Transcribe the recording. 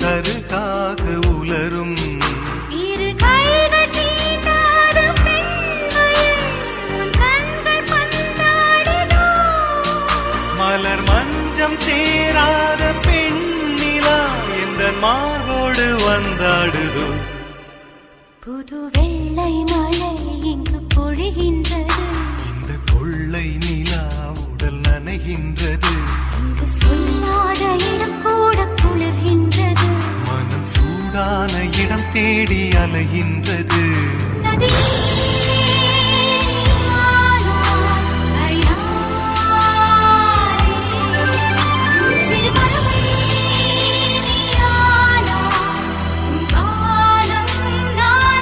சருகாக உலரும் மலர் மஞ்சம் சேராத பெண்ணிலா எந்த மார்போடு வந்தாடுதோ புது வெள்ளை மழை இங்கு பொழிகின்றது இந்த கொள்ளை நிலா உடல் நனைகின்றது இங்கு சொல்லாத இடம் கூட குளிர்கின்றது மனம் சூடான இடம் தேடி அலைகின்றது நதி